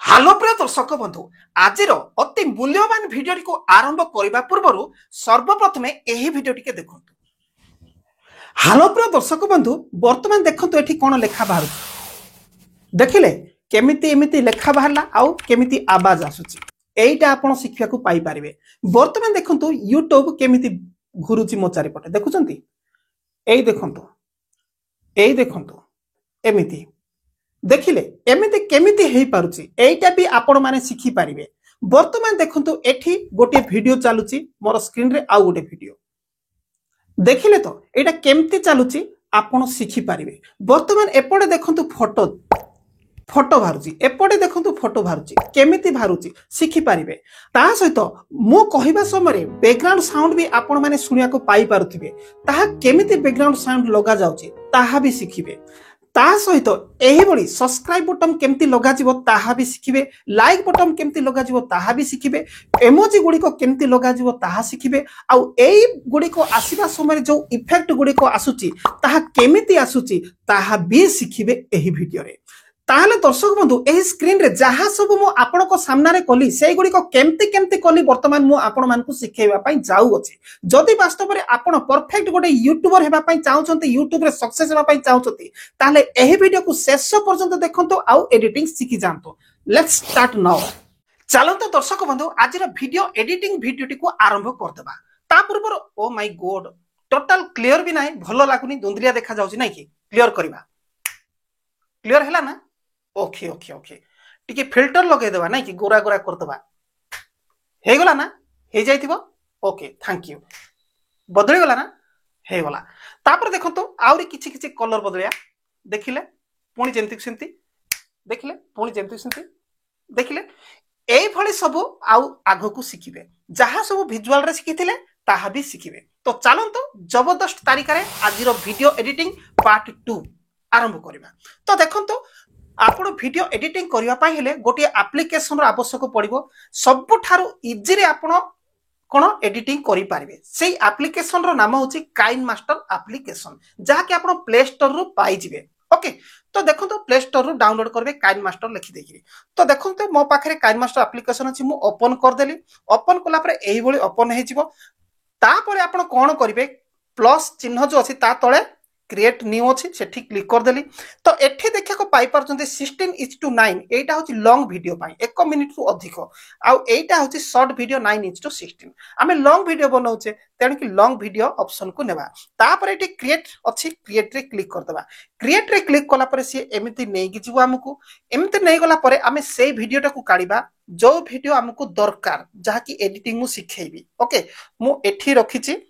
Hello प्रिय दर्शक बंधु आज अति मूल्यवान भिडियो को आरंभ करने पूर्व सर्वप्रथम यही भिडियो टी देखु। हेलो प्रिय दर्शक बंधु बर्तमान देखो ये कौन लेखा बाहर देखिले केमिति एमिति लेखा बाहरला आउ केमिति आवाज आसुची एटा आपण शिक्षा को पाई पारिबे। बर्तमान देखंतु यूट्यूब केमिति घुरुची मो चारिपटे देखुचंती एई देखंतु एमिति देखिले एमिति केमिति हेई पारुची एटा भी आपण माने शिखि पारिबे। बर्तमान देखंतु एठी गोटे वीडियो चालुची मोर स्क्रीन रे आउ गोटे वीडियो देखिले तो एटा केमिति चालुची आपण शिखि पारिबे। बर्तमान एपटे देखंतु फोटो बाहरुची एपटे देखंतु फोटो बाहरुची केमिति बाहरुची शिखि पारिबे। ता सहित मो कहिबा समय बैकग्राउंड साउंड भी आपण माने सुनिया को पाई पारुथिबे ताहा केमिति बैकग्राउंड साउंड लगा जाउची ताहा भी शिखिबे। ता सहित एही बडी सब्सक्राइब बटन केमती लगा जिवो ताहा भी शिखिबे, लाइक बटन केमती लगा जिवो ताहा भी शिखिबे, इमोजी गुडी को केमती लगा जिवो ताहा शिखिबे। आउ एई गुडी को आसीबा समय जो इफेक्ट गुडी को आसुची ताहा केमिति आसुची ताहा भी शिखिबे एही वीडियो रे। ताहले दर्शक बंधु एही स्क्रीन रे जहा सब मो आपण को सामना रे कली सेई गुडी को केमती केमती कली बर्तमान मो आपण मान को सिखेबा पई जाऊ अछि। जदि वास्तव रे आपण परफेक्ट गोटे यूट्यूबर हेबा पई चाहउछंती, यूट्यूब रे सक्सेस हेबा पई चाहउछंती, ताहले एही वीडियो को शेष पर्यंत देखंतु आउ एडिटिंग सिखि जानतो। Let's start now. चलंतो दर्शक बंधु आज रो वीडियो एडिटिंग वीडियो टी को आरंभ कर देबा। ता पूर्व oh my God total clear भी नाही, भलो लागुनी, दुंदरिया देखा जाउची नाही कि क्लियर करबा। क्लियर हैला ना? ओके ओके ओके टिके फिल्टर लगे देबा नाही कि गोरा गोरा कर देबा। हे गला ना? हे जाइथिबो। Okay thank you. बदली गला ना? हे गला। तापर देखंतु आउरी किछि किछि कलर बदलिया देखिले पुणी जेंति सेंति देखिले पुणी जेंति सेंति देखिले एई भली सब आउ आगो को सिखिबे। जहा सब विजुअल रे सिखिथिले ताहा भी सिखिबे। तो चलंतु जबरदस्त तरीका रे आजिरो वीडियो एडिटिंग पार्ट 2 आरंभ करिबा। तो देखंतु आपण वीडियो एडिटिंग करिया पाई हेले गोटे एप्लीकेशन रो आवश्यक पड़िबो। सबठारु इजी रे आपण कोन एडिटिंग करि पारिबे। सेई एप्लीकेशन रो नाम होची काइनमास्टर एप्लीकेशन, जहा कि आपण प्ले स्टोर रो पाई जिवे। ओके तो देखंतु प्ले स्टोर रो डाउनलोड करबे काइनमास्टर लिखि देखिरि। तो देखंतु मो पाखरे काइनमास्टर एप्लीकेशन अछि, मु ओपन कर देली। ओपन कला परे एही भली ओपन हे जिवो। ता परे आपण कोन करिवे प्लस चिन्ह जो अछि ता तळे क्रिएट न्यू अच्छी से क्लिक कर देली। तो एठी देखा को पाई पारछन्ते 16:9 एटा होची लॉन्ग वीडियो पाई 1 मिनिट रु अधिक, आउ एटा होची शॉर्ट वीडियो 9:16। आमे लॉन्ग वीडियो बनाउचे तेन कि लॉन्ग वीडियो ऑप्शन को नेबा। तापर एठी क्रिएट अच्छी, क्रिएट रे क्लिक कर देबा। क्रिएट रे क्लिक कला परे सी एमिति नै कि जिवो हमकु एमिति नै गला परे आमे सेई वीडियोटा को काढिबा जो वीडियो हमकु दरकार, जहा कि एडिटिंग मु सिखेबी। ओके मु एठी रखिची।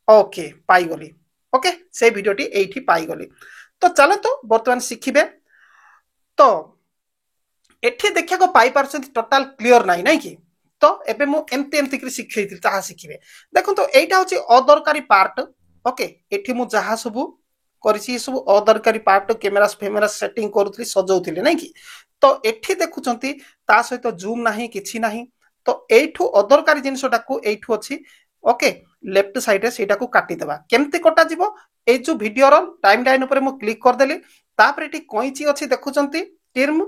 ओके पाई गली। ओके से वीडियोटी एठी पाई गली। तो चलो तो बर्तमान शिखिबे। तो एठी देखा को पाई पारछन टोटल क्लियर नाही नाही कि। तो एबे मु एमते एमते करी शिखैति ताहा शिखिबे। देखो तो एटा होची अदरकारी पार्ट। ओके एठी मु जहा सब करिछि सब अदरकारी पार्ट कैमरा सेटिंग करूथली सजौथली नाही कि। तो एठी देखुचंती ता सहित जूम नाही किछि नाही। तो एठू अदरकारी जिंसटा को एठू अछि। ओके लेफ्ट साइड रे सेटा को काटी देबा। केमते कटा जिवो ए जो वीडियो रो टाइमलाइन ऊपर मु क्लिक कर देली। तापर एठी कोइची अछि देखुचंती टिर्म,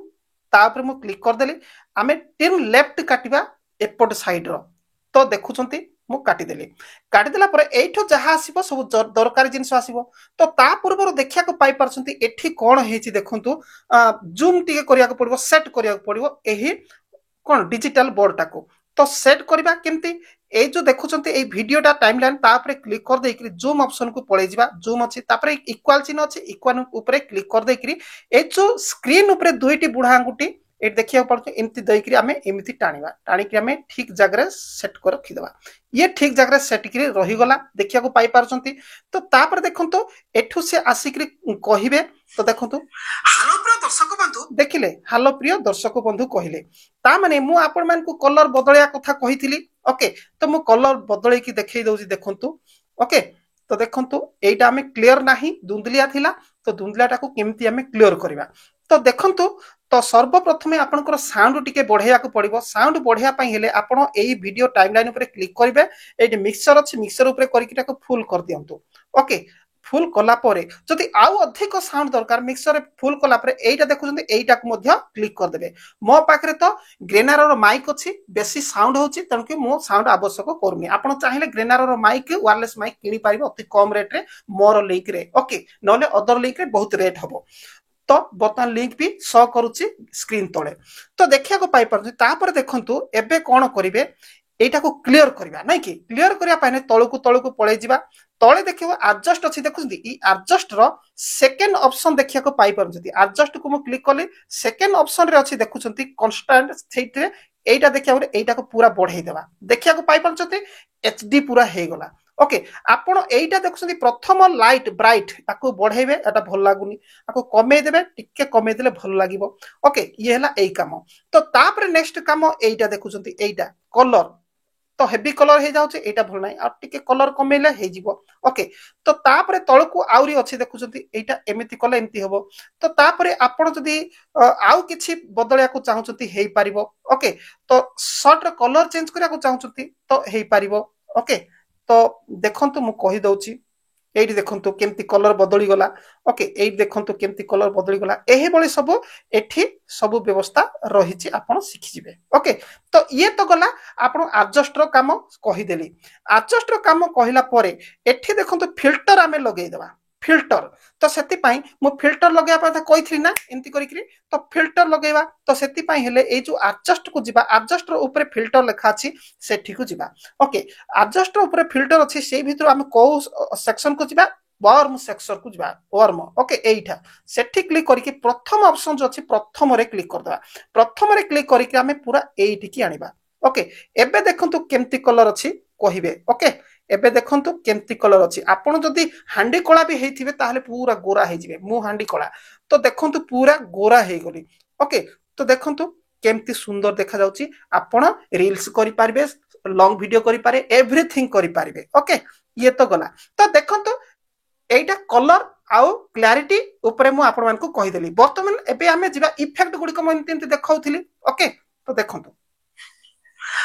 तापर मु क्लिक कर देली। आमे टिर्म लेफ्ट काटिबा एपट साइड रो। तो देखुचंती मु काटी देली। काटी देला परे एठो जहा आसीबो सब दरकारी जिंस आसीबो। तो ता पूर्व देखिया को पाई पारछंती एठी कोन हेची देखंतु जूम टिके करिया को पड़िबो, सेट करिया को पड़िबो एही कोन डिजिटल बोर्ड टाको। तो सेट करबा केमती ए जो देखुचंती ए वीडियोटा टाइमलाइन तापरे क्लिक कर देकरी जूम ऑप्शन को पळे जिबा। जूम अछि तापरे इक्वल चिन्ह अछि, इक्वल ऊपर क्लिक कर देकरी ए जो स्क्रीन ऊपर दुईटी बुढा आंगुठी ए देखिया पड़छ एमती देकरी आमे एमती टाणीबा। टाणी कि आमे ठीक जगह सेट कर रखि देबा। ये ठीक जगह सेट करी रही गला देखिया को पाई पारछंती। तो तापर देखंतो एठु से आसिकरी कहिबे। तो देखंतो हेलो प्रिय दर्शक बंधु देखिले, हेलो प्रिय दर्शक बंधु कहिले ता माने मु आपण मान को कलर बदलिया कथा कहिथिली। ओके तो मु कलर बदलै की देखै दउची देखंतु। ओके तो देखंतु एटा हमें क्लियर नाही, दुंदलिया थिला। तो दुंदलियाटा को केमती हमें क्लियर करबा। तो देखंतु तो सर्वप्रथमे आपनकर साउंड टिके बढ़िया को पड़िबो। साउंड बढ़िया पई हेले आपण एई वीडियो टाइमलाइन ऊपर क्लिक करिवे। एटी मिक्सर अछि, मिक्सर ऊपर करिकिटा को फुल कर दियंतु। ओके फुल कला परे जदि आउ अधिक साउंड दरकार मिक्सर फुल कला परे एटा देखुछन्ते एटा को मध्य क्लिक कर देबे मो पाखरे तो ग्रेनार रो माइक अछि बेसी साउंड होछि तन कि मो साउंड आवश्यक करनी आपण चाहिले ग्रेनार रो माइक वायरलेस माइक किनि पारिबो अति कम रेट रे मोर लिंक रे ओके नले अदर लिंक रे बहुत रेट हबो तो बर्तमान लिंक भी शो करूची स्क्रीन तले तो देखिया को पाई परछु तापर देखंतु एबे कोन करिवे एटा को क्लियर करबा नै कि क्लियर करिया पाने तळकु पळै जिबा तळे देखिबो एडजस्ट अछि देखुछंती ई एडजस्ट रो सेकंड ऑप्शन देखिया को पाई परछंती एडजस्ट को मु क्लिक करली सेकंड ऑप्शन रे अछि देखुछंती कांस्टेंट स्थित रे एटा देखिया बोले एटा को पूरा बढ़ाई देबा देखिया को पाई परछंती एचडी पूरा हे गला ओके आपण एटा देखुछंती प्रथम लाइट ब्राइट ताको बढ़ाइबे एटा भल लागुनी आको कमे देबे टिके कमे देले भल लागिबो ओके ये हला एई काम तो तापर नेक्स्ट काम एटा देखुछंती एटा कलर तो हेवी कलर हे जाउचे एटा भल नाही आ टिके कलर कमेले हे जिवो ओके तो तापर तळकु आउरी अछि देखुछंती एटा एमिति कले एमिति हबो तो तापर आपण जदी आउ किछि बदलिया को चाहुचंती हेई पारिबो ओके तो शर्ट रो कलर चेंज करिया को चाहुचंती तो हेई पारिबो ओके तो देखंतु मु कहि दउची एठी देखंतु केमती कलर बदली गला ओके एठी देखंतु केमती कलर बदली गला एहे बळे सब एठी सब व्यवस्था रहिछि आपण सिखि जिवे ओके तो ये तो गला आपण एडजस्ट रो काम कहि देली एडजस्ट रो काम कहिला परे एठी देखंतु फिल्टर आमे लगेइ देबा फिल्टर तो सेति पई मु फिल्टर लगेया पता कहिथि ना एंती करिकरी तो फिल्टर लगेबा तो सेति पई हेले ए जो एडजस्ट को जिबा एडजस्ट रो ऊपर फिल्टर लिखा अछि सेठी को जिबा ओके एडजस्ट रो ऊपर फिल्टर अछि सेई भितर हम को सेक्शन को जिबा वार्म सेक्शन को जिबा वार्म ओके एइठा सेठी क्लिक करिकि प्रथम ऑप्शन जो अछि प्रथम रे क्लिक कर देबा प्रथम रे क्लिक करिकि हमें पूरा एइठी की आनिबा ओके एबे देखंतु केमती कलर अछि कहिबे ओके एबे देखंतु केमती कलर अछि आपण जदी हांडी कला भी हेथिबे ताहले पूरा गोरा हे जिवे मु हांडी कला तो देखंतु पूरा गोरा हे गली ओके तो देखंतु केमती सुंदर देखा जाउची आपण रील्स करि पारबे लॉन्ग वीडियो करि पारे एवरीथिंग करि पारबे ओके ये तो गला तो देखंतु एटा कलर आउ क्लैरिटी ऊपर मु आपण मान को कहि देली वर्तमान एबे हमें जिबा इफेक्ट गुडी को मन तिंती देखाउथिली ओके तो देखंतु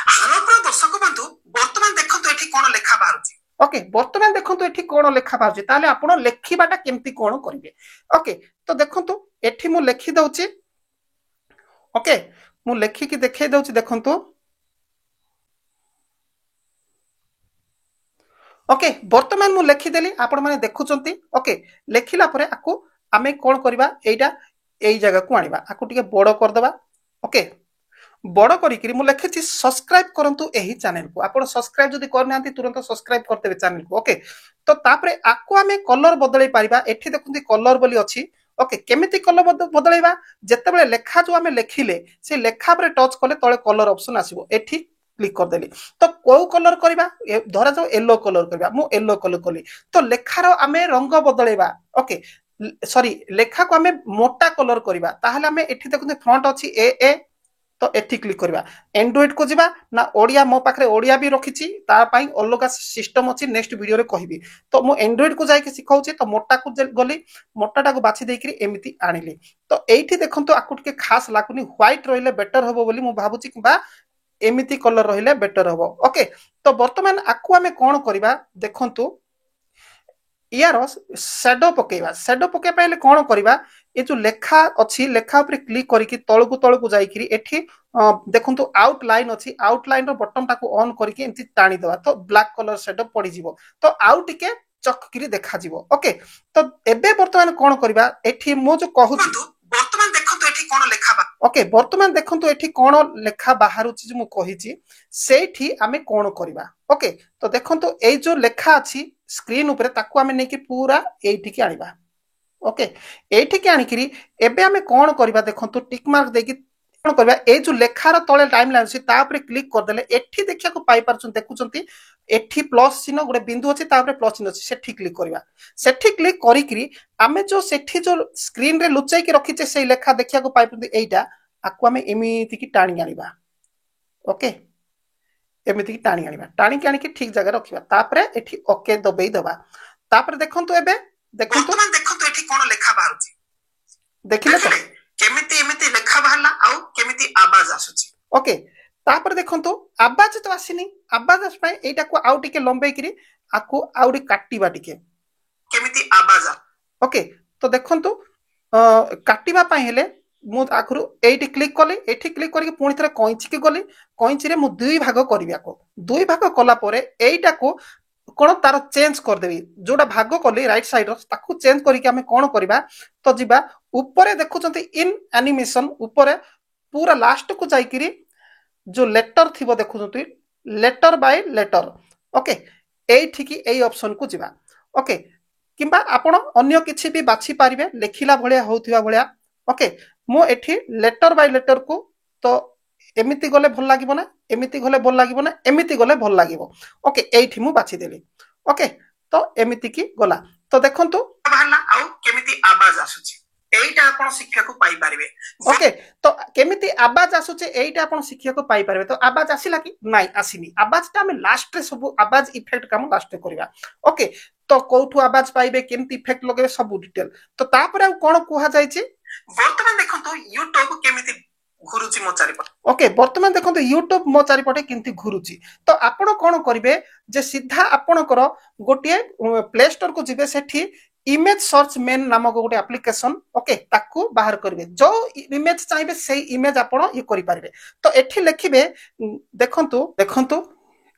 हेलो प्रिय दर्शक बंधु वर्तमान देखंतु एठी कोन लेखा बाहरुची ओके वर्तमान देखंतु एठी कोन लेखा बाहरुची ताले आपण लेखिबाटा केमती कोन करिवे ओके तो देखंतु एठी मु लेखि दउची ओके मु लेखि कि देखाइ दउची देखंतु ओके वर्तमान मु लेखि देली आपण माने देखुचंती ओके लेखिला परे आकु आमे कोन करबा एइटा एई जगह को आनिबा आकु टिके बड़ कर देबा ओके बड़ करिकरी मु लेखिछि सब्सक्राइब करंतु एही चैनल को आपण सब्सक्राइब जदी करनांती तुरंत सब्सक्राइब करतेबे चैनल को ओके तो तापरे आकु आमे कलर बदलै पारिबा एठी देखुंती कलर बोली अछि ओके केमिति कलर बदलैबा जत्ते बेले लेखा जो आमे लेखिले से लेखा पर टच करले तळे कलर ऑप्शन आसीबो एठी क्लिक कर देली तो को कलर करबा धरा जाओ येलो कलर करबा मु येलो कलर कली तो लेखार आमे रंग बदलैबा ओके सॉरी लेखा को आमे मोटा कलर करबा ताहाले आमे एठी देखुंती फ्रंट अछि ए तो एठी क्लिक करबा एंड्रॉइड को जिबा ना ओडिया मो पाखरे ओडिया भी रखिछि ता पई अलगा सिस्टम अछि नेक्स्ट वीडियो रे कहबी तो मु एंड्रॉइड को जाय के सिखाउछि तो मोटा को गली मोटाटा को बाछि देकरी एमिति आनिली तो एठी देखंतु आकु के खास लाकुनी व्हाइट रहिले बेटर होबो बोली मु भाबुछि किबा एमिति कलर रहिले बेटर होबो ओके तो वर्तमान आकु हमें कोन करबा देखंतु यार शैडो पके पहले कोन करबा ए जो लेखा अछि लेखा ऊपर क्लिक करिकि तळकु जाईकरी एठी देखंतु आउटलाइन अछि आउटलाइन रो बटन टाको ऑन करिकि एंती टाणी देबा तो ब्लैक कलर शैडो पड़ी जिवो तो आउ टिके चककिरी देखा जिवो ओके तो एबे वर्तमान कोन करबा एठी मो जो कहूछि वर्तमान देखंतु एठी कोन लेखा बा ओके वर्तमान देखंतु एठी कोन लेखा बाहरुछि जे मु कहिछि सेठी आमे कोन करबा ओके तो देखंतु ए जो लेखा अछि स्क्रीन ऊपर ताकू आमे नेकी पूरा एठी के आनिबा ओके एठी के आनिकरी एबे आमे कोन करबा देखंतु टिक मार्क देकी कोन करबा ए जो लेखार तळे टाइमलाइन अछि ता ऊपर क्लिक कर देले एठी देखिया को पाई परछन देखुचंती एठी प्लस चिन्ह गोटे बिंदु अछि ता ऊपर प्लस चिन्ह अछि सेठी क्लिक करबा सेठी क्लिक करिकरी आमे जो सेठी जो स्क्रीन रे लुचाई के रखिचे से लेखा देखिया को पाई परछन एइटा आकु आमे एमिति की टाणी आनिबा ओके एमिति की टाणी आनिकी ठीक जगह रखिबा तापरे एठी ओके दबेई दबा तापरे देखंतु एबे देखंतु वर्तमान देखंतु एठी कोन लेखा बाहरुची देखिले तो केमिति एमिति लेखा बाहरला आउ केमिति आवाज आसुची ओके तापरे देखंतु आवाज तो आसीनी आवाज आस पय एटा को आउ टिके लंबे करी आकु आउडी काटिबा टिके केमिति आवाज ओके तो देखंतु काटिबा पई हेले मु आखरु एठी क्लिक कली एठी क्लिक करके पुणी थरे कैंची के गली कैंची रे मु दुई भाग करबिया को दुई भाग कला परे एइटा को कोन तार चेंज कर देबी जोटा भाग कली राइट साइड ताकू चेंज करके हमें कोन करबा तो जिबा ऊपर देखुचंती इन एनिमेशन ऊपर पूरा लास्ट को जाइकिरी जो लेटर थिबो देखुचंती लेटर बाय लेटर ओके एठी की एई ऑप्शन को जिबा ओके किंबा आपण अन्य किछि भी बाछि पारिबे लेखिला भलिया होउथिबा भलिया ओके मो एठी लेटर बाय लेटर को तो एमिति गले भल लागिबो ना एमिति गले भल लागिबो ना एमिति गले भल लागिबो ओके एठी मु बाछि देली ओके तो एमिति की गला तो देखंतु बाहरला आउ केमिति आवाज आसुची एइटा आपण शिक्षा को पाई पारिबे ओके तो केमिति आवाज आसुचे एइटा आपण शिक्षा को पाई पारिबे तो आवाज आसिला कि नाही आसिनी आवाजटा हम लास्ट रे सब आवाज इफेक्ट काम लास्ट रे करबा ओके तो कोठु आवाज पाइबे केमिति इफेक्ट लगेबे सब डिटेल तो तापर आ कोन कोहा जायछि वर्तमान देखंतु YouTube केमिति घुरुची मो चारिपटे ओके वर्तमान देखंतु YouTube मो चारिपटे केमिति घुरुची तो आपण कोन करिवे जे सीधा आपणकर गोटिए प्ले स्टोर को जिबे सेठी इमेज सर्च मेन नामक गोटे एप्लिकेशन ओके ताकू बाहर करिवे जो इमेज चाहिए सेही इमेज आपण ये करि पारिबे तो एठी लिखिबे देखंतु देखंतु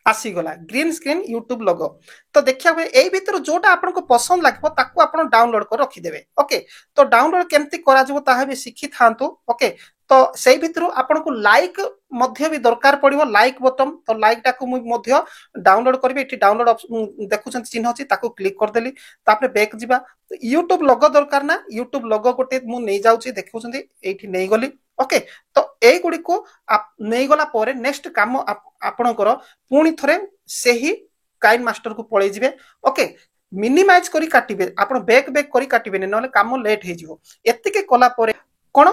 आसी गला ग्रीन स्क्रीन YouTube लोगो तो देखिया हुए एई भीतर जोटा आपन को पसंद लागबो ताकू आपन डाउनलोड कर रखि देबे ओके तो डाउनलोड केमति करा जबो ताहा भी सिखि थांतु ओके तो सेई भीतर आपन को लाइक मध्य भी दरकार पड़िबो लाइक बटन तो लाइक टाकू मु मध्य डाउनलोड करबे एठी डाउनलोड देखुछन चिन्ह अछि ताकू क्लिक कर देली तापरे बैक जिबा YouTube लोगो दरकार ना YouTube लोगो गोटे मु नै जाउची देखुछंती एठी नै गली ओके तो ए गुडी को नै गला परे नेक्स्ट काम आपणकर पुणी थरे सेही काइन मास्टर को पळै जिवे ओके मिनिमाइज करी काटिबे आपण बैक बैक करी काटिबे नले काम लेट हे जिवो एतिके कला परे कोन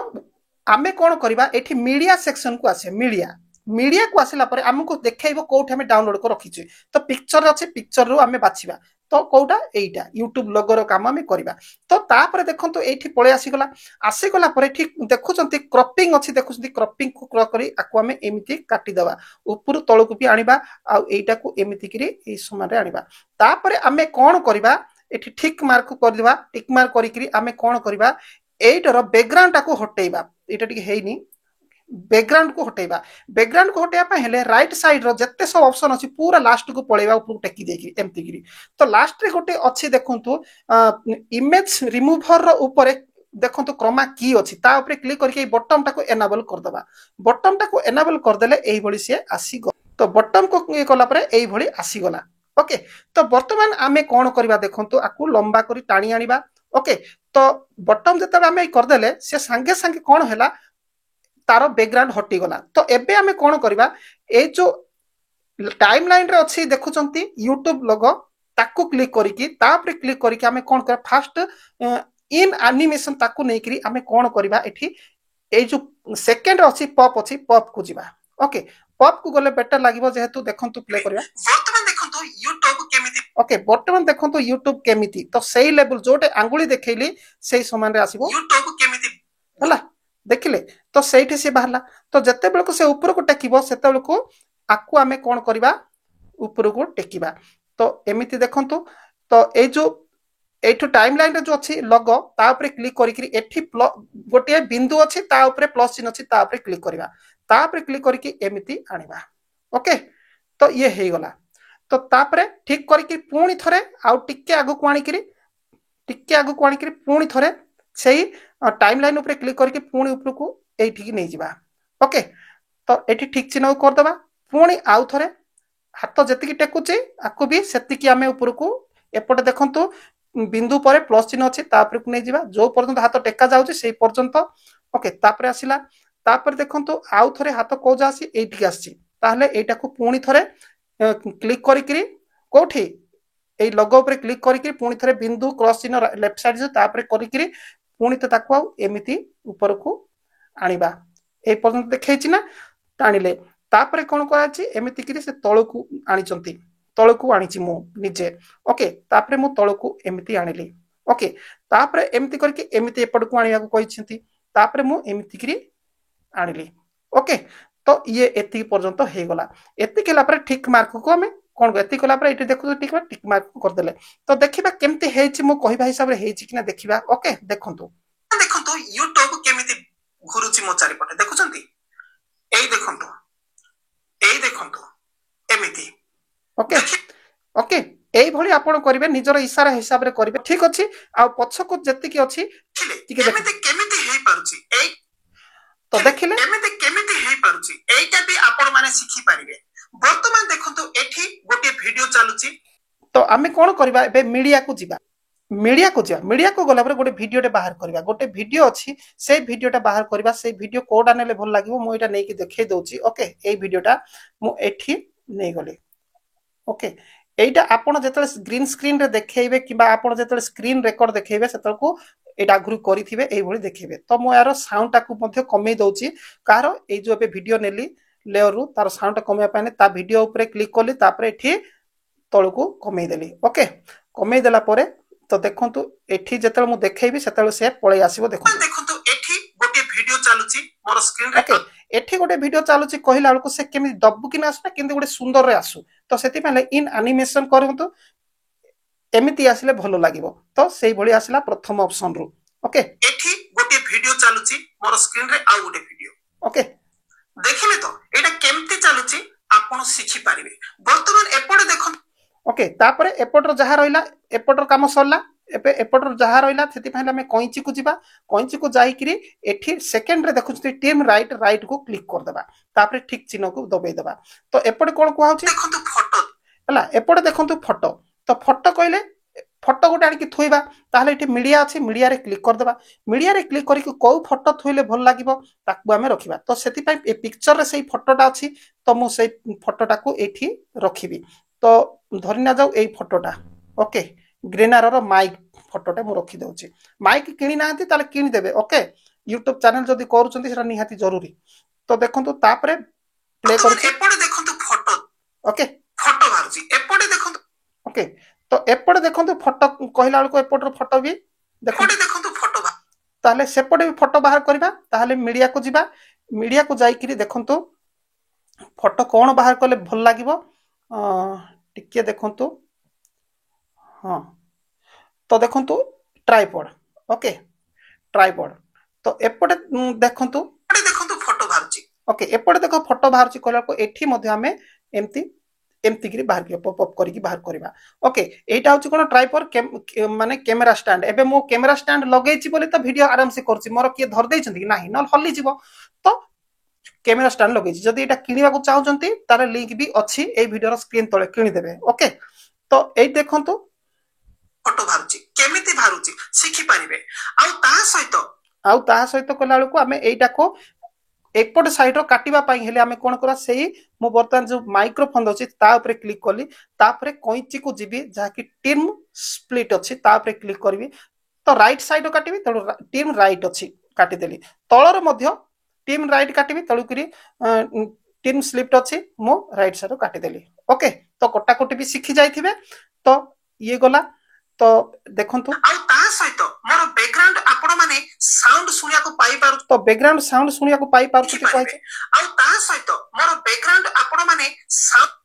आमे कोन करबा एठी मीडिया सेक्शन को आसे मीडिया को आसिला परे हमको देखाइबो कोठ हमें डाउनलोड कर रखिछु तो पिक्चर अछि पिक्चर रो हमें बाछिबा तो कोटा एइटा YouTube लोगो रो काम हमें करबा तो तापर देखंतु एठी पळे आसी गला परे ठीक देखुचंती क्रॉपिंग अछि देखुचंती क्रॉपिंग को क्रॉप करी आकु हमें एमिति काटी दबा ऊपर तळकु भी आनिबा आ एइटा को एमिति करी ए समान रे आनिबा तापर हमें कोन करबा एठी ठीक मार्क कर देबा टिक मार्क करी करी हमें कोन करबा एइटर बैकग्राउंड टाको हटेइबा एटा ठीक हेइनी बैकग्राउंड को हटेबा पे हेले राइट साइड रो जत्ते सब ऑप्शन अछि पूरा लास्ट को पळेबा ऊपर टेकी देकी एमती गिरी तो लास्ट रे गोटे अछि देखंतु इमेज रिमूवर रो ऊपर देखंतु क्रोमा की अछि ता ऊपर क्लिक करके बटन टाको एनेबल कर दबा बटन टाको एनेबल कर देले एही भली से आसी गो तो बटन को ये कला परे एही भली आसी गला ओके तो वर्तमान आमे कोन करबा देखंतु आकु लंबा करी टाणी आनिबा ओके तो बटन जते आमे कर देले से संगे संगे कोन हैला तारो बैकग्राउंड हटी गला तो एबे हमें कोन करबा ए जो टाइमलाइन रे अछि देखुचंती YouTube लोगो ताकू क्लिक करिकि तापरे क्लिक करिकि हमें कोन कर फास्ट इन एनिमेशन ताकू नै करी हमें कोन करबा एठी ए जो सेकंड अछि पॉप को जिबा ओके पॉप को गले बेटर लागिबो जेहेतु देखंतु प्ले करबा वर्तमान देखंतु YouTube केमिति ओके वर्तमान देखंतु YouTube केमिति तो सेही लेवल जोटे आंगुली देखैली सेही समान रे आसीबो YouTube केमिति हला देखिले तो सेठी से बाहरला तो जत्ते बेल को से ऊपर को टेकिबो सेते बेल को आकु हमें कोन करबा ऊपर को टेकिबा तो एमिति देखंतु तो ए जो एठो टाइमलाइन रे जो अछि लोगो ता ऊपर क्लिक करी करी एठी गोटे बिंदु अछि ता ऊपर प्लस चिन्ह अछि ता ऊपर क्लिक करबा ता ऊपर क्लिक करी एमिति आनिबा ओके तो ये हे गला तो तापरे ठीक करी कि पुणी थरे आउ टिके आगु को आनी करी पुणी थरे सेही टाइमलाइन ऊपर क्लिक करके पुणी ऊपर को एठी की नै जिबा ओके तो एठी ठीक चिन्ह कर दबा पुणी आउ थरे हाथ जति की टेकुची आकु भी सेति की हमें ऊपर को एपटे देखंतु बिंदु परे प्लस चिन्ह अछि तापर को नै जिबा जो पर्यंत हाथ टेका जाउची सेही पर्यंत ओके तापर आसिला तापर देखंतु आउ थरे हाथ को जासी एठी आसी ताहले एटा को पुणी थरे क्लिक करी करी कोठी ए लोगो ऊपर क्लिक करी करी पुणी थरे बिंदु क्रॉस चिन्ह लेफ्ट साइड जो तापर करी करी पुणी तो ताकू एमिति ऊपर को आनिबा ए पर्यंत देखैछि ना टाणिले तापर कोन कराछि एमिति कि से तळकू आनिचंती तळकू आनिछि मु निजे ओके तापर मु तळकू एमिति आनिली ओके तापर एमिति करके एमिति एपड को आनिया को कहिछंती तापर मु एमिति कि आनिली ओके तो ये एति पर्यंत हे गला एति केला पर ठीक मार्क को हमें कौन एति कला पर एटी देखु टिक मार्क कर देले तो देखिबा केमती हेछि मो कहिबा हिसाब रे हेछि किना देखिबा ओके देखंतु YouTube केमिति घुरुछि मो चारि पटे देखुछंती एई देखंतु एमिति ओके ओके एई भली आपण करिवे निजर इशारा हिसाब रे करिवे ठीक अछि आ पछ को जति की अछि ठीक केमिति हेई पारुछि एई तो देखिले केमिति हेई पारुछि एइटा भी आपण माने सिखि पारिबे वर्तमान देखंतु एठी गोटे वीडियो चालुछि तो आमे कोन करबा एबे मीडिया को गला पर गोटे वीडियोटे बाहर करबा गोटे वीडियो अछि से वीडियोटा बाहर करबा से वीडियो कोडा नेले भल लागिवो मो एटा नै कि देखै दोछि ओके एई वीडियोटा मो एठी नै गले ओके एटा आपण जेतले ग्रीन स्क्रीन रे देखैबे किबा आपण जेतले स्क्रीन रेकॉर्ड देखैबे सेतलको एटा आगुरु करिथिबे एई भली देखैबे तो मो यार साउंड टाकू मध्ये कमै दोछि कार एई जो एबे वीडियो नेली लेयर रु तार साउंड कमै पाने ता वीडियो ऊपर क्लिक करली तापरे एठी तळको कमै देली ओके कमै देला परे तो देखंतु एठी जेतले मु देखैबी सेतले से पळै आसीबो देखंतु एठी गोटे वीडियो चालुची मोर स्क्रीन रे ओके एठी गोटे वीडियो चालुची कहिला अलको से केमि दब्बु किना आसना किंतु गोटे सुंदर रे आसु तो सेति पहिले इन एनिमेशन करंतु एमिति आसिले भलो लागिवो तो सेई भली आसिला प्रथम ऑप्शन रु ओके एठी गोटे वीडियो चालुची मोर स्क्रीन रे आ गोटे वीडियो ओके देखिले तो एटा केमति चालुची आपण सिखि पारिबे वर्तमान एपडे देखो ओके तापरे एपटर जहा रहिला एपटर काम सरला एपे एपटर जहा रहिला सेति पहिले हम कइची को जाई करी एठी सेकंड रे देखुछती टीम राइट को क्लिक कर देबा तापरे ठीक चिन्ह को दबाई देबा तो एपडे कोन को होछि देखंतु फोटो हला एपडे देखंतु फोटो तो फोटो कहले फोटो गोटे आनी थोइबा ताहले एठी मीडिया अछि मीडिया रे क्लिक कर देबा मीडिया रे क्लिक करी को फोटो थोइले भल लागिवो ताकू हमें रखिबा तो सेति पई ए पिक्चर रे सेही फोटोटा अछि तो मु सेही फोटोटा को एठी रखिबी तो धरि ना जाऊ एई फोटोटा ओके ग्रेनार रो माइक फोटोटा मु रखि दउची माइक किनि नाहंती ताले किनि देबे ओके YouTube चैनल जदी करूचंती सेटा निहाती जरूरी तो देखंतु तापरे प्ले करू एपडे देखंतु फोटो ओके फोटो बारुची एपडे देखंतु ओके तो एपडे देखंतु फोटो कहिला को एपडर फोटो भी देखंतु फोटो ताले सेपडे भी फोटो बाहर करबा ताले मीडिया को जाई करी देखंतु फोटो कोन बाहर करले भल लागिवो टिके देखंतु हां तो देखंतु ट्राइपॉड ओके ट्राइपॉड तो एपडे देखंतु फोटो बाहरची ओके एपडे देखो फोटो बाहरची कहला को एठी मध्ये हमें एमती करी बाहर के पॉप अप करी बाहर करबा ओके एटा होची कोन ट्राइपॉड माने कैमरा स्टैंड एबे मो कैमरा स्टैंड लगेछि बोले तो वीडियो आराम से करछि मोर के धर दैछंती कि नाही न हल्ली जीवो तो कैमरा स्टैंड लगेछि जदी एटा किनिबा को चाहउचंती तार लिंक भी अछि ए वीडियो रो स्क्रीन तळे किनि देबे ओके तो एई देखंतु फोटो बाहरछि केमिति बाहरछि सिखि पारिबे आउ ता सहित कला को हमें एटा को एपट साइड रो काटिबा पाई हेले हमें कोन करा सेही मो बर्तन जो माइक्रोफोन दोछि ता ऊपर क्लिक करली ता ऊपर कोइची को जीबी जहा कि टीम स्प्लिट अछि ता ऊपर क्लिक करबी तो राइट साइड रो काटिबी तो टीम राइट अछि काटि देली तळर मध्य टीम राइट काटिबी तळु करी टीम स्प्लिट अछि मो राइट साइड रो काटि देली ओके तो कोटा कोटी भी सिखि जाइथिबे तो ये गला तो देखंतु आ ता सहित मोर बैकग्राउंड आपण माने साउंड सुनिया को पाई पारु तो बैकग्राउंड साउंड सुनिया को पाई पारु कहै छै आ ता सहित मोर बैकग्राउंड आपण माने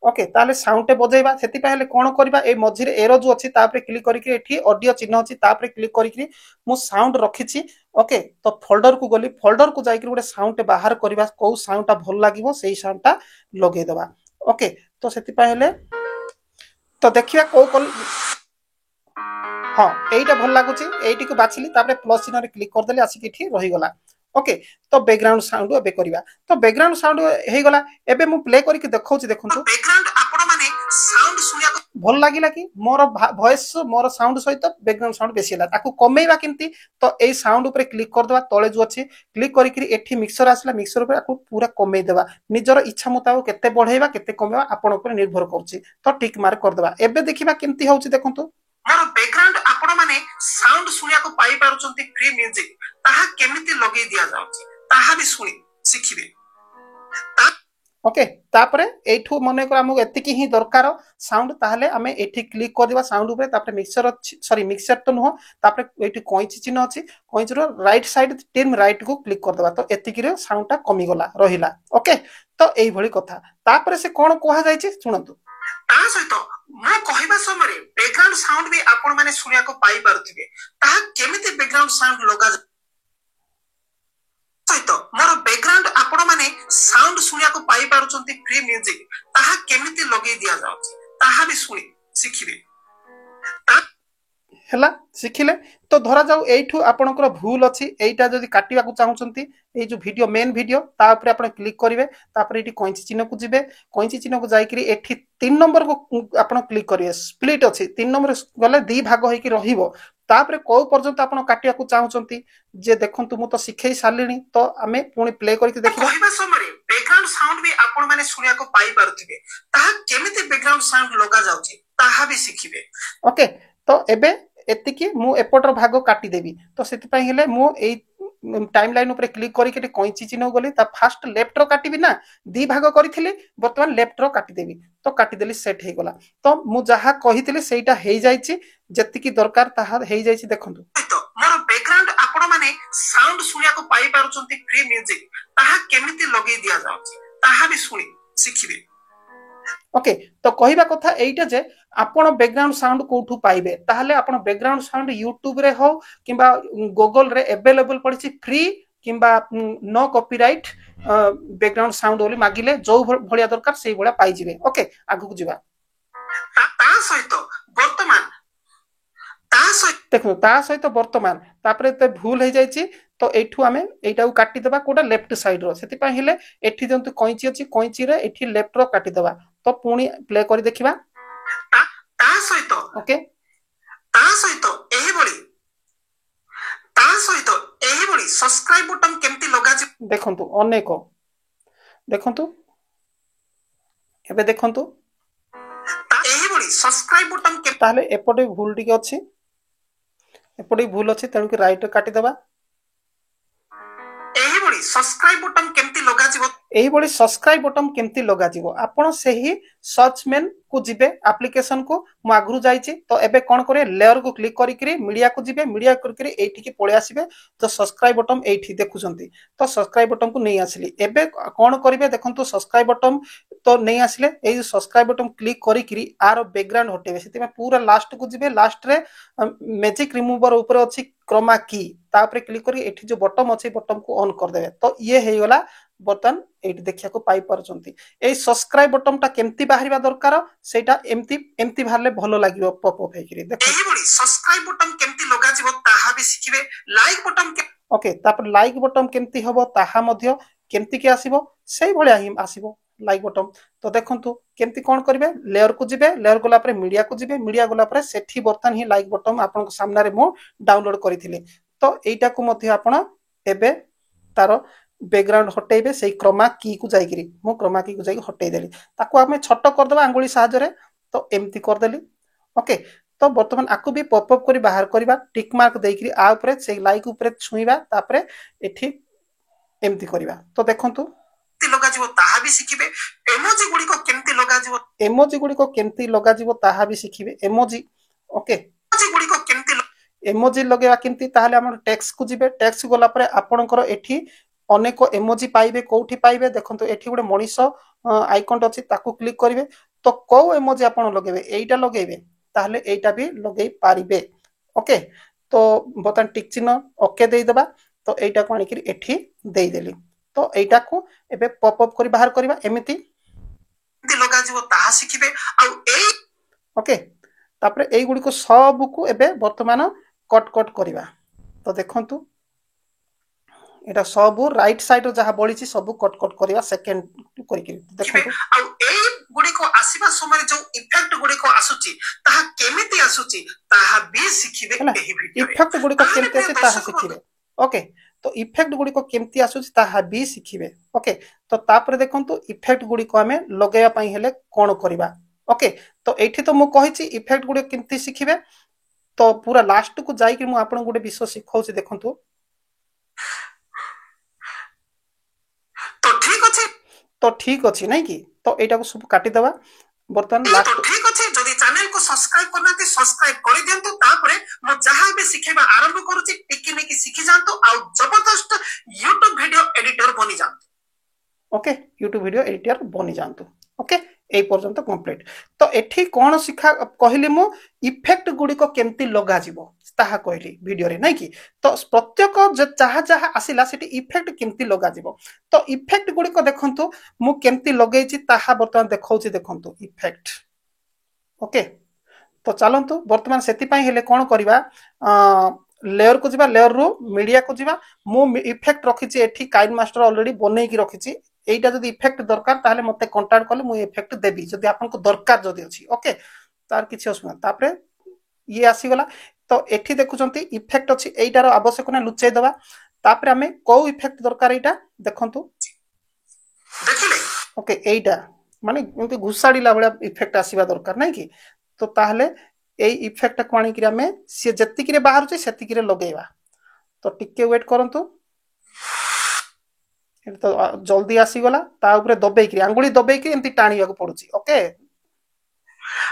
ओके ताले साउंड ते बजेबा सेति पहिले कोन करबा ए मझी रे एरो जो अछि ता पे क्लिक करी के एठी ऑडियो चिन्ह अछि ता पे क्लिक करी के मु साउंड रखिछि ओके तो फोल्डर को गली फोल्डर को जाई के गोटे साउंड बाहर करबा को साउंडटा भल लागिवो सेही साउंडटा लगे देबा ओके तो सेति पहिले तो देखिया को हाँ एटा भल लागुची एटी को बाछिली तापरे प्लस चिन्ह रे क्लिक कर देले आसी किठी रही गला ओके तो बैकग्राउंड साउंड एबे करिवा तो बैकग्राउंड साउंड हे गला एबे मु प्ले करी के देखौची देखंतु बैकग्राउंड आपण माने साउंड सुनिया भल लागिला कि मोर वॉइस मोर साउंड सहित बैकग्राउंड साउंड बेसी हला ताकू कमेइबा किंती तो एई साउंड ऊपर क्लिक कर देबा तळे जो अछि क्लिक करी कि एठी मिक्सर आसला मिक्सर ऊपर आकू पूरा कमेइ देबा निजर इच्छा मुताबिक केते बढ़ेइबा केते कमेइबा आपण ऊपर निर्भर करछि तो टिक मार्क कर देबा एबे देखिबा किंती होउची देखंतु मोर बैकग्राउंड आपण माने साउंड सुनिया को पाई पारुचंती फ्री म्यूजिक ताहा केमिति लगेइ दिया जाउची ताहा भी सुनी सिखिबे ओके तापरे एठू मने कर हमको एतिकी ही दरकार साउंड ताहले हमें एठी क्लिक कर दिबा साउंड ऊपर तापरे मिक्सर सॉरी मिक्सर तो नुह तापरे एठी कोइची चिन्ह अछि Koichi row right side team right को क्लिक कर देबा तो एतिकी रे साउंडटा कमी गला रहिला ओके तो एई भली कथा तापरे से कोन कोहा जायछि सुनंतु ତା ସହିତ ମୁଁ କହିବା ସମୟରେ ବ୍ୟାକଗ୍ରାଉଣ୍ଡ ସାଉଣ୍ଡ ବି ଆପଣ ମାନେ ଶୁଣିବାକୁ ପାଇ ପାରୁଥିବେ। ତାହା କେମିତି ବ୍ୟାକଗ୍ରାଉଣ୍ଡ ସାଉଣ୍ଡ ଲଗାଯାଏ ସହିତ ମୋର ବ୍ୟାକଗ୍ରାଉଣ୍ଡ ଆପଣ ମାନେ ସାଉଣ୍ଡ ଶୁଣିବାକୁ ପାଇ ପାରୁଛନ୍ତି ଫ୍ରି ମ୍ୟୁଜିକ ତାହା କେମିତି ଲଗେଇ ଦିଆଯାଉଛି ତାହା ବି ଶୁଣି ଶିଖିବେ। ହେଲା ଶିଖିଲେ ତ ଧରା ଯାଉ ଏଇଠୁ ଆପଣଙ୍କର ଭୁଲ ଅଛି ଏଇଟା ଯଦି କାଟିବାକୁ ଚାହୁଁଛନ୍ତି এই যে ভিডিও মেন ভিডিও তা উপরে আপনি ক্লিক করিবে তারপরে এটি কইঁচি চিহ্নକୁ ଯିବେ কইঁচি চিহ্নକୁ ଯାଇକିରି এଠି 3 নম্বরକୁ ଆପଣ ক্লিক করিবে স্প্লিট ଅଛି 3 নম্বর গলে ଦି ଭାଗ ହେଇକି ରହିବ ତାପରେ କୋଉ ପର୍ଯ୍ୟନ୍ତ ଆପଣ କାଟିବାକୁ ଚାହୁଁଛନ୍ତି ଯେ ଦେଖନ୍ତୁ ମୁଁ ତ ଶିଖେଇ ସାରିଲିଣି ତ ଆମେ ପୁଣି ପ୍ଲେ କରିକି ଦେଖିବା କହିବା ସମୟରେ ବ୍ୟାକଗ୍ରାଉଣ୍ଡ ସାଉଣ୍ଡ ବି ଆପଣ ମାନେ ଶୁଣିବାକୁ ପାଇ ପାରୁଥିବେ ତାହା କେମିତି ବ୍ୟାକଗ୍ରାଉଣ୍ଡ ସାଉଣ୍ଡ ଲଗା ଯାଉଛି ତାହା ବି ଶିଖିବେ। ଓକେ ତ ଏବେ ଏତିକି ମୁଁ ଏପଟର ଭାଗ କାଟିଦେବି ତ ସେଥିପାଇଁ ହେଲେ ମୁଁ ଏଇ टाइम लाइन ऊपर क्लिक करके कईची चिन्ह गली फास्ट लेफ्ट रो काटिबी ना दी भाग करी बर्तमान लेफ्ट रो काटिदेवी तो काटिदेली सेट हो गला तो मु जहा कही सेटा हो जाइए जेतिकी दरकार ताहा हो जाइए देखंतु तो मोर बैकग्राउंड आपण माने साउंड सुनिया को पाई पारुचंती फ्री म्यूजिक ताहा केमिति लगेई दिया जाउची ताहा भी सुनी शिखिबे। ओके तो कहवा कथा एटा जे आपण बैकग्राउंड साउंड कोठू पाइबे ताहले आपण बैकग्राउंड साउंड यूट्यूब रे हो किंबा गूगल रे अवेलेबल पड़िछि फ्री किंबा नो कॉपीराइट बैकग्राउंड साउंड बोली मागिले जो भलिया दरकार सेही भलिया पाई जिवे। ओके आगु को जिबा ता सहित वर्तमान देखो ता सहित वर्तमान तापरे ते भूल हो जाइछि तो एठू आमे एटा को काटी देबा कोडा लेफ्ट साइड रो सेति पय हेले एठी जंतु कइची अछि कइची रे एठी लेफ्ट रो काटी देबा तो पुणी प्ले करी देखिबा ता सहित ओके ता सहित एही बडी सब्सक्राइब बटन केमती लगा जी देखंतु अनेक देखंतु एबे देखंतु एही बडी सब्सक्राइब बटन के ताले एपटे भूल टिके अछि एपटे भूल अछि तेणु कि राइट काटी देबा एही बडी सब्सक्राइब बटन केमती लगा जीवो एही बडी सब्सक्राइब बटन केमती लगा जीवो आपण सेही सर्च मेन को जिबे एप्लीकेशन को मु आगरु जाईची तो एबे कोन करे लेयर को क्लिक करी करी मीडिया को जिबे मीडिया करी करी एठी की पळे आसीबे तो सब्सक्राइब बटन एठी देखुचंती तो सब्सक्राइब बटन को नै आसीली एबे कोन करिवे देखंतु सब्सक्राइब बटन तो नै आसीले एई सब्सक्राइब बटन क्लिक करी करी आरो बैकग्राउंड हटेबे सेति में पूरा लास्ट को जिबे लास्ट रे मैजिक रिमूवर ऊपर अछि क्रोमा की तापरे क्लिक करी एठी जो बटन अछि बटन को ऑन कर देबे तो ये हे गला बटन एठी देखिया को पाई परचंती ए सब्सक्राइब बटन टा केमती बाहरिबा दरकार सेटा एमती एमती बाहरले भलो लागिवो पॉप अप हेकरी देखो एही बडी सब्सक्राइब बटन केमती लगा जिवो ताहा भी सिखिबे लाइक बटन के ओके तापर लाइक बटन केमती हबो ताहा मध्य केमती के आसीबो सेही भलिया ही आसीबो लाइक बटन तो देखंतु केमती कोन करिवे लेयर को जिबे लेयर गोला पर मीडिया को जिबे मीडिया गोला पर सेठी बर्तन ही लाइक बटन आपन को सामने रे मो डाउनलोड करिथिले तो एटा को मध्य आपण एबे तारो बैकग्राउंड हटेबे सेही क्रोमा की को जाईकरी मो क्रोमा की को जाई हटेई देली ताको हमें छोटो कर देबा अंगुली सहायता रे तो एमती कर देली। ओके तो वर्तमान आकु भी पॉप अप करी बाहर करबा टिक मार्क देइकरी आ ऊपर से लाइक ऊपर छुईबा तापरे एठी एमती करबा तो देखंतु लगा जीवो ताहा भी सिखिबे इमोजी गुडी को केमती लगा जीवो ताहा भी सिखिबे इमोजी ओके इमोजी गुडी को केमती इमोजी लगेबा केमती ताहाले हमर टेक्स्ट को जिबे टेक्स्ट गोला पर आपनकर एठी अनेक इमोजी पाइबे कोठी पाइबे देखंतु एठी गुडे मनिष आइकन अछि ताकू क्लिक करिवे तो को इमोजी आपण लगेबे एइटा लगेबे ताहाले एइटा भी लगेई पारिबे। ओके तो बटन टिक चिन्ह ओके देई देबा तो एइटा को आनिकरी एठी देई देली तो एइटा को एबे पॉप अप करी बाहर करबा एमिति लगा जीवो ताहा सिखिबे आ एई ओके तापरे एई गुडी को सब को एबे वर्तमान कट कट करबा तो देखंतु एटा सब राइट साइड रो जहा बळीची सब कट कट करबा सेकंड करिकरी देखंतु आ एई गुडी को आसीबा समय जो इफेक्ट गुडी को आसुची ताहा केमिति आसुची ताहा भी सिखिबे एही वीडियो इफेक्ट गुडी को केमिति आसी ताहा सिखिबे। ओके तो इफेक्ट गुडी को केमती आसुची ताहा भी सिखिबे। ओके तो तापर देखंतु इफेक्ट गुडी को हमें लगेया पई हेले कोन करबा। ओके तो एठी तो मु कहिची इफेक्ट गुडी केमती सिखिबे तो पूरा लास्ट को जाई कि मु आपन गुडी विषय सिखाउची देखंतु तो ठीक अछि नै कि तो एटा को सब काटी देबा बर्तन लास्ट तो ठीक अछि जदी चैनल को सब्सक्राइब करना ते सब्सक्राइब करि दियंतु तापरे म जहां बे सिखेबा आरंभ करूची टिकी नेकी सिखि जानतो आ जबरदस्त YouTube वीडियो एडिटर बनि जानतो। ओके YouTube वीडियो एडिटर बनि जानतो। ओके এই পর্যন্ত কমপ্লিট। তো এଠି কোন শিক্ষা কহিলি মু ইফেক্ট গুড়িক কেমতি লগা ଯିବ ତାହା କହିଲି ଭିଡିଓରେ ନାଇଁ କି। ତ ପ୍ରତ୍ୟେକ ଯାହା ଯାହା ଆସିଲା ସେଠି ଇଫେକ୍ଟ କେମତି ଲଗା ଯିବ। ତ ଇଫେକ୍ଟ ଗୁଡିକ ଦେଖନ୍ତୁ ମୁଁ କେମତି ଲଗେଇଛି ତାହା ବର୍ତ୍ତମାନ ଦେଖଉଛି ଦେଖନ୍ତୁ ଇଫେକ୍ଟ। ଓକେ, ତ ଚାଲନ୍ତୁ ବର୍ତ୍ତମାନ ସେଥିପାଇଁ ହେଲେ କଣ କରିବା, लेयर को जिबा, लेयर रु मीडिया को जिबा। मु इफेक्ट रखिछि एठी काइन मास्टर ऑलरेडी बनेकी रखिछि। एइटा जदि इफेक्ट दरकार ताहले मते कांटेक्ट करले मु इफेक्ट देबी जदि आपन को दरकार जदि अछि। ओके, तार किछि असुविधा तापरे ये आसी गला। तो एठी देखुचंती इफेक्ट अछि, एइटार आवश्यक ना लुचै दबा। तापरे हमें को इफेक्ट दरकार एइटा देखंतु देखिले। ओके, एइटा माने एंती घुसाडीला भलिया इफेक्ट आसीबा दरकार नै कि। तो ताहले এই ইফেক্ট को आनी आम सी जी बाहर से लगेगा। तो टिके वेट करंतु, तो जल्दी आसीगला दबेक आंगुली दबेक एमती टाणिया पड़ुची। ओके,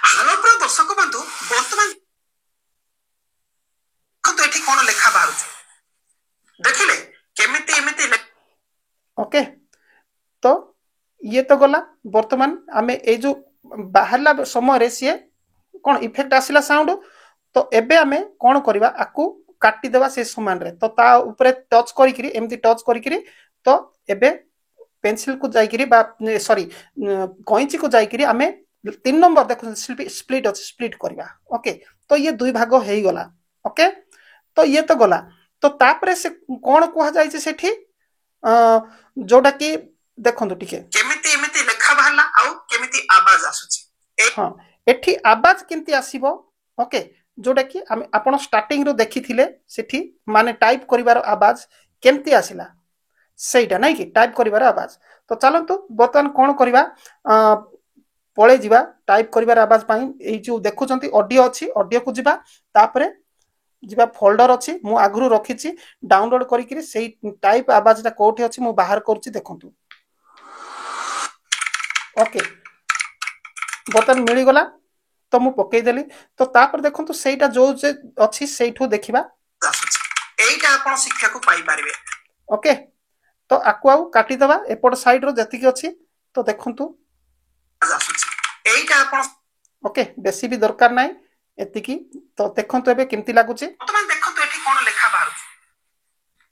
हेलो प्रिय दर्शक बंधु, वर्तमान तो एठी कोन लेखा बाहर देखिले केमिति एमिति। ओके, तो ये तो गला। वर्तमान आमे ए जो बाहरला समय रे सी कौन इफेक्ट आसिला साउंड। तो एबे आमे कौन करबा, आकु काटी देबा से समान रे। तो ता ऊपर टच करिकरी एमती टच करिकरी, तो एबे पेंसिल को जाइकरी बा सॉरी कैंची को जाइकरी आमे 3 नंबर देखु स्प्लिट अछि, स्प्लिट करबा। ओके, तो ये दुई भाग हेई गला। ओके, तो ये तो गला। तो तापरे से कौन कुहा जाय छै सेठी जोडा की देखंतु टिके केमिति एमिति लेखा बाहला आउ केमिति आवाज आसुची। हां, एठी आवाज केमती आसीबो। ओके, जोटा कि आपण स्टार्टिंग रो देखिथिले सेठी माने टाइप करिवार आवाज केमती आसिला सेटा नै कि टाइप करिवार आवाज। तो चलंतु बर्तमान कोन करिवा, पळे जिबा टाइप करिवार आवाज पई। ए जो देखुचंती ऑडियो अछि, ऑडियो को जिबा, तापरे जिबा फोल्डर अछि मु आगरु रखिछि डाउनलोड करिकरी सेही टाइप आवाजटा कोठी अछि मु बाहर करछि देखंतु। ओके, बर्तमान मिली गला। तो मु पकई देली। तो तापर देखंतु सेटा जो जे अछि सेठू देखिबा एइटा आपण शिक्षा को पाई पारिबे। ओके, तो आकु आउ काटी दबा एपड साइड रो जति कि अछि। तो देखंतु एइटा आपण ओके बेसी भी दरकार नै एति कि। तो देखंतु एबे केमती लागुची। वर्तमान देखंतु एठी कोन लेखा बाहर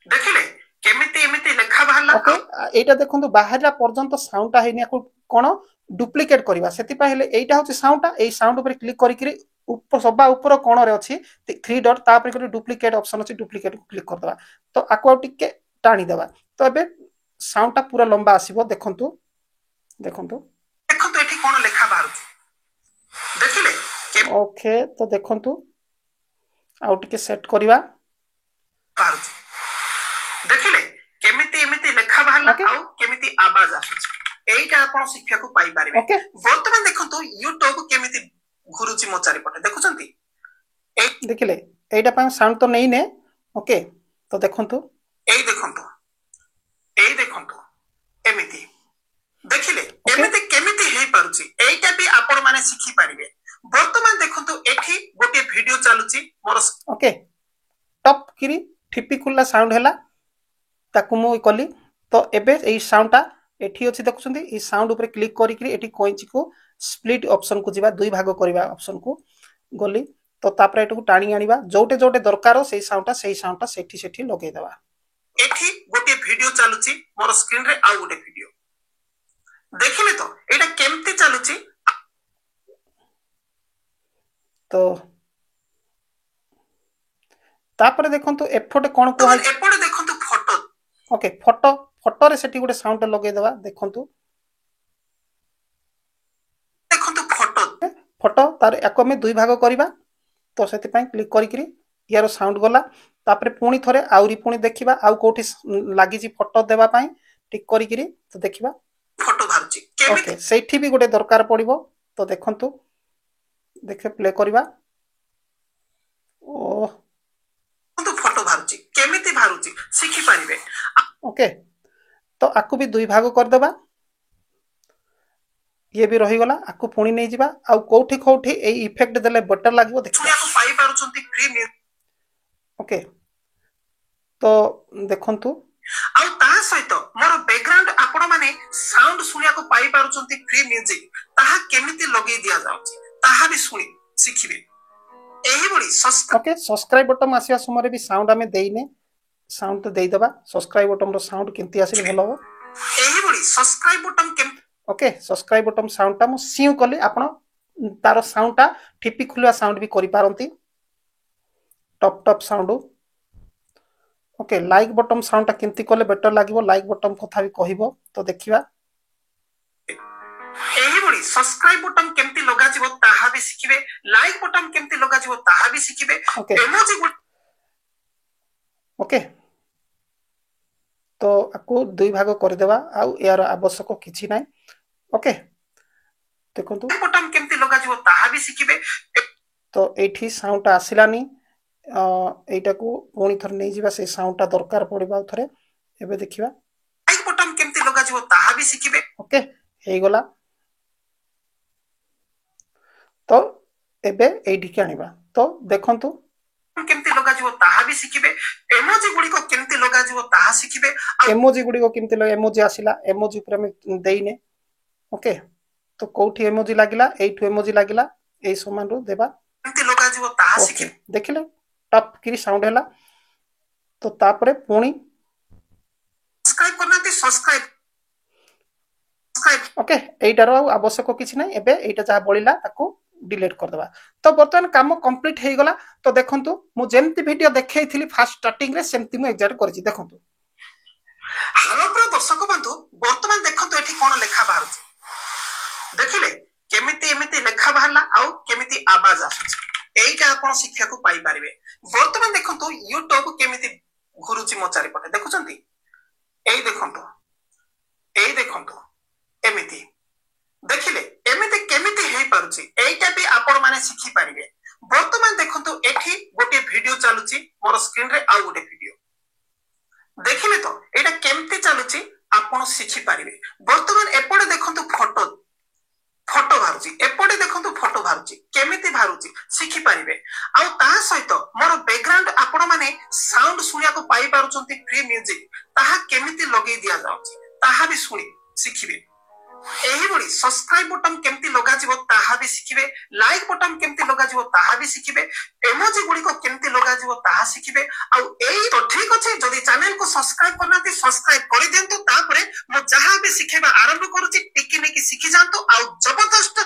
देखिले केमिति एमिति लेखा बाहरला। ओके, एइटा देखंतु बाहरला पर्यंत साउंडटा हेनी आकु कोन डुप्लिकेट करबा। सेति पय हेले एइटा होची साउंडटा। एई साउंड ऊपर क्लिक करिकरी ऊपर सबा ऊपर कोन रे अछि 3 डॉट, तापर करी डुप्लिकेट ऑप्शन अछि, डुप्लिकेट को क्लिक कर दबा। तो आकु टिके टाणी दबा। तो एबे साउंडटा पूरा लंबा आसीबो देखंतु। देखंतु देखंतु एठी कोन लेखा बाहर देखिले। ओके, तो देखंतु आउ टिके सेट करिवा बाहर देखिले केमिति एमिति लेखा बाहरला आउ केमिति आवाज आछी। एइटा आपण शिक्षा को पाई पारिबे। ओके, वर्तमान देखंतु YouTube केमिति घुरुची मो चारि पटे देखुचंती। ए देखिले एइटा पय साउंड तो नै ने। ओके, तो देखंतु एइ देखंतु एमिति देखिले एमिति केमिति हेई पारुची। एइटा भी आपण माने शिखि पारिबे। वर्तमान देखंतु एठी गोटे वीडियो चालुची मोर। ओके, टप किरी ठिपी खुला साउंड हैला ताकु मु कली। तो एबे एई साउंडटा एठी अछि देखुचंती। ई साउंड ऊपर क्लिक करिकरी एठी कोइंची को स्प्लिट ऑप्शन को जिबा, दुई भाग करबा ऑप्शन को गली। तो तापर एटू टाणी आनिबा जोटे जोटे दरकार सेही साउंडटा सेठी सेठी लगेई देबा। एठी गोटे वीडियो चालुची मोर स्क्रीन रे आ गोटे वीडियो देखिले। तो एटा केमती चालुची। तो तापर देखंतु एफोटे कोन को एफोटे देखंतु फोटो। ओके, फोटो फोटो रे सेठी गोटे साउंड लगेई देबा देखंतु। देखंतु फोटो फोटो तार एको में दुई भाग करिबा। तो सेति पय क्लिक करिकरी यार साउंड गला। तापर पुणी थरे आउरी पुणी देखिबा आउ कोठी लागि जी फोटो देबा पय टिक करिकरी। तो देखिबा फोटो बाहरची। ओके, सेठी भी गोटे दरकार पड़िबो। तो देखंतु देखे प्ले करिबा। ओ तो फोटो बाहरची केमिति बाहरची शिखि पारिबे। ओके, तो आकु भी दुई भाग कर देबा। ये भी रही गला। आकु पुणी नै जिबा आउ कोठी कोठी ए इफेक्ट देले बेटर लागबो देखिबा। आकु पाई पारुचंती फ्री। ओके, तो देखंतु आउ ता सहित मोर बैकग्राउंड आप आपण माने साउंड सुनिया को पाई पारुचंती फ्री म्यूजिक ताहा केमिति लगेई दिया जाउची ताहा भी सुनी शिखिबे एही बडी ओके सब्सक्राइब बटन आसीया समय भी साउंड हमें देइने साउंड तो देई दबा सब्सक्राइब बटन रो साउंड केमति आसी भलो हो एही बडी सब्सक्राइब बटन केम ओके सब्सक्राइब बटन साउंड ता मु सिउ कले आपण तार साउंड ता टिपी खुलवा साउंड भी करि पारंती tap tap sound okay like button sound ता केमति कले बेटर लागिवो लाइक बटन कथा भी कहिवो तो देखिबा एही बडी सब्सक्राइब बटन केमति लगा जिवो ताहा भी सिखिबे लाइक बटन केमति लगा जिवो ताहा भी सिखिबे इमोजी ओके तो आपको दुई भाग कर देबा आउ यार आवश्यक किछि नै ओके देखंतु बटन केमति लगा जिवो ताहा भी सिखिबे तो एठी साउंड आसिलानी एटा को पुणी थर नै जिबा से साउंड दरकार पड़िबा थरे एबे देखिबा लाइक बटन केमति लगा जिवो ताहा भी सिखिबे ओके हे गला तो एबे एठी के आनिबा तो देखंतु केमति लगा जिवो ताहा भी सिखिबे इमोजी गुडी को केमति लगा जिवो ताहा सिखिबे इमोजी गुडी को केमति लगा इमोजी आसिला इमोजी ऊपर हम देइने ओके तो कोठी इमोजी लागिला एठु इमोजी लागिला ए समान रो देबा केमति लगा जिवो ताहा सिखिबे देखिले टप किरी साउंड हैला तो तापरे पुणी सब्सक्राइब करना ती सब्सक्राइब ओके एटारो आवश्यक किछि नै एबे एटा जा बळिला ताको डिलीट कर देबा तो बर्तमान काम कंप्लीट हे गला तो देखंतु मु जेमति वीडियो देखैथिली फास्ट स्टार्टिंग रे सेमति मु एग्जैक्ट करछि देखंतु हेलो प्रिय दर्शक बंधु बर्तमान देखंतु एठी कोन लेखा बाहरछि देखिले केमिति एमिति लेखा बाहरला आउ केमिति आवाज आछछि एइटा आपण शिक्षा को पाई पारिबे बर्तमान देखंतु YouTube केमिति घुरुछि मो चारि पटे देखुछंती एई देखंतु एमिति देखिले एमिति केमिति हेई पारुछि एइटा भी आपण माने शिखि पारिबे वर्तमान देखंतु एठी गोटे वीडियो चालुछि मोर स्क्रीन रे आ गोटे वीडियो देखिले तो एटा केमिति चालुछि आपण शिखि पारिबे वर्तमान एपडे देखंतु फोटो भारुछि एपडे देखंतु फोटो भारुछि केमिति भारुछि शिखि पारिबे आ ता सहित मोर बैकग्राउंड आपण माने साउंड सुनिया को पाई पारुछंती फ्री म्यूजिक ताहा केमिति लगेई दिया जाउछि ताहा भी सुनी शिखिबे एही बडी सब्सक्राइब बटन केमति लगा जिवो ताहा भी सिखिबे लाइक बटन केमति लगा जिवो ताहा भी सिखिबे इमोजी गुडी को केमति लगा जिवो ताहा सिखिबे आ एई तो ठीक अछि जदी चैनल को सब्सक्राइब करनाती सब्सक्राइब करि देंतु तापरे मो जहा भी सिखेबा आरंभ करूची टिकी नेकी सिखि जानतु आ जबरदस्त